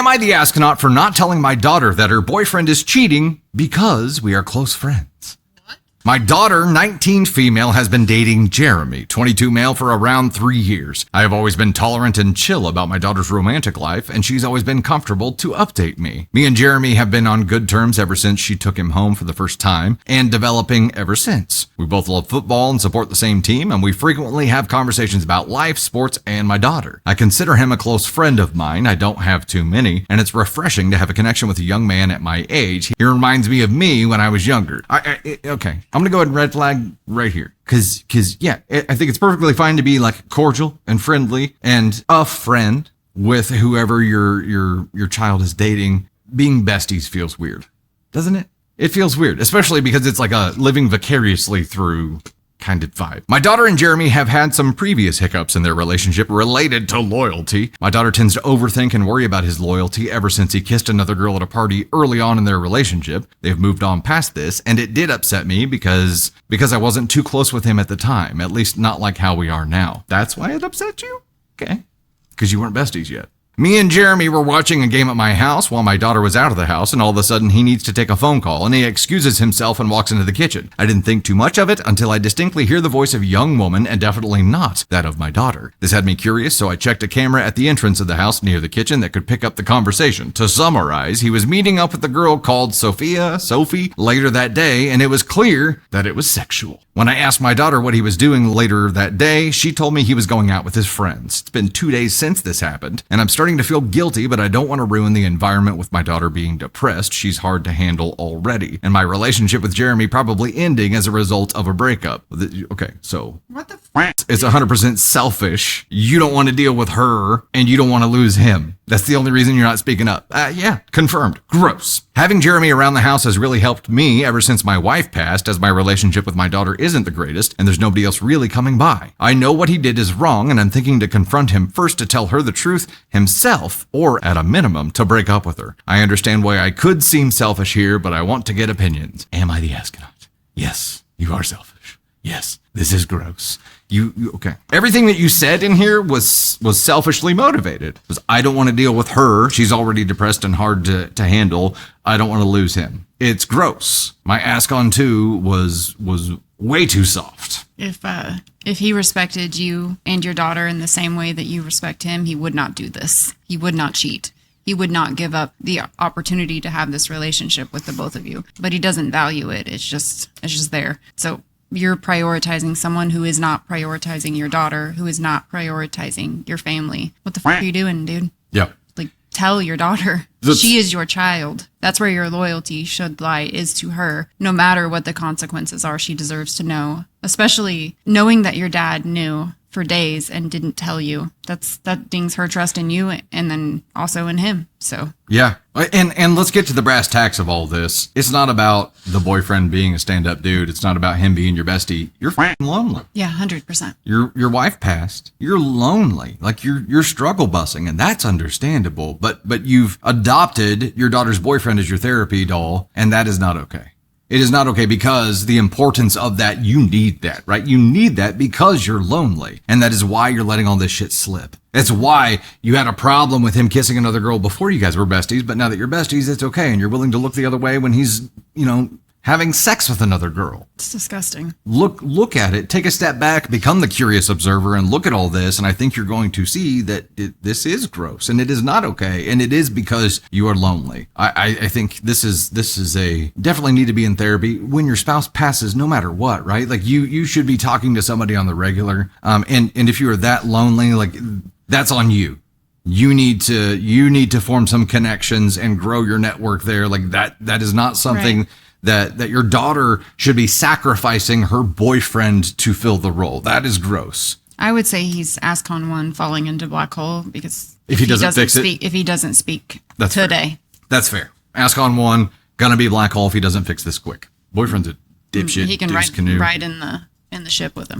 I the astronaut for not telling my daughter that her boyfriend is cheating because we are close friends? My daughter, 19 female, has been dating Jeremy, 22 male, for around 3 years. I have always been tolerant and chill about my daughter's romantic life, and she's always been comfortable to update me. Me and Jeremy have been on good terms ever since she took him home for the first time, and developing ever since. We both love football and support the same team, and we frequently have conversations about life, sports, and my daughter. I consider him a close friend of mine. I don't have too many, and it's refreshing to have a connection with a young man at my age. He reminds me of me when I was younger. Okay. I'm going to go ahead and red flag right here. Cause yeah, I think it's perfectly fine to be like cordial and friendly and a friend with whoever your child is dating. Being besties feels weird, doesn't it? It feels weird, especially because it's like a living vicariously through kind of vibe. My daughter and Jeremy have had some previous hiccups in their relationship related to loyalty. My daughter tends to overthink and worry about his loyalty ever since he kissed another girl at a party early on in their relationship. They've moved on past this, and it did upset me because I wasn't too close with him at the time, at least not like how we are now. That's why it upset you? Okay. Because you weren't besties yet. Me and Jeremy were watching a game at my house while my daughter was out of the house, and all of a sudden he needs to take a phone call, and he excuses himself and walks into the kitchen. I didn't think too much of it until I distinctly hear the voice of a young woman, and definitely not that of my daughter. This had me curious, so I checked a camera at the entrance of the house near the kitchen that could pick up the conversation. To summarize, he was meeting up with a girl called Sophie, later that day, and it was clear that it was sexual. When I asked my daughter what he was doing later that day, she told me he was going out with his friends. It's been 2 days since this happened, and I'm starting to feel guilty, but I don't want to ruin the environment with my daughter being depressed. She's hard to handle already, and my relationship with Jeremy probably ending as a result of a breakup. Okay, so what the f***? It's 100% selfish. You don't want to deal with her, and you don't want to lose him. That's the only reason you're not speaking up. Yeah, confirmed. Gross. Having Jeremy around the house has really helped me ever since my wife passed, as my relationship with my daughter isn't the greatest, and there's nobody else really coming by. I know what he did is wrong, and I'm thinking to confront him first to tell her the truth himself, or at a minimum, to break up with her. I understand why I could seem selfish here, but I want to get opinions. Am I the astronaut? Yes, you are selfish. Yes, this is gross. Okay. Everything that you said in here was selfishly motivated. It was, I don't want to deal with her. She's already depressed and hard to handle. I don't want to lose him. It's gross. My ask on 2 was way too soft. If he respected you and your daughter in the same way that you respect him, he would not do this. He would not cheat. He would not give up the opportunity to have this relationship with the both of you. But he doesn't value it. It's just there. So you're prioritizing someone who is not prioritizing your daughter, who is not prioritizing your family. What the fuck are you doing, dude? Yep. Like, tell your daughter. She is your child. That's where your loyalty should lie, is to her. No matter what the consequences are, she deserves to know. Especially knowing that your dad knew for days and didn't tell you. That dings her trust in you and then also in him. So yeah. And let's get to the brass tacks of all this. It's not about the boyfriend being a stand-up dude. It's not about him being your bestie. You're f***ing lonely. Yeah, 100%. Your wife passed. You're lonely. Like you're struggle bussing, and that's understandable. But you've adopted your daughter's boyfriend as your therapy doll, and that is not okay. It is not okay because the importance of that, you need that, right? You need that because you're lonely. And that is why you're letting all this shit slip. It's why you had a problem with him kissing another girl before you guys were besties, but now that you're besties, it's okay. And you're willing to look the other way when he's, having sex with another girl. It's disgusting. Look at it, take a step back, become the curious observer and look at all this. And I think you're going to see that this is gross and it is not okay. And it is because you are lonely. I think this is definitely need to be in therapy when your spouse passes, no matter what, right? Like you should be talking to somebody on the regular. And if you are that lonely, like that's on you. You need to form some connections and grow your network there. Like that is not something that your daughter should be sacrificing her boyfriend to fill the role. That is gross. I would say he's ASCON 1 falling into black hole because if he doesn't fix it, if he doesn't speak that's today. Fair. That's fair. ASCON 1 gonna be black hole if he doesn't fix this quick. Boyfriend's a dipshit. He can ride in the ship with him.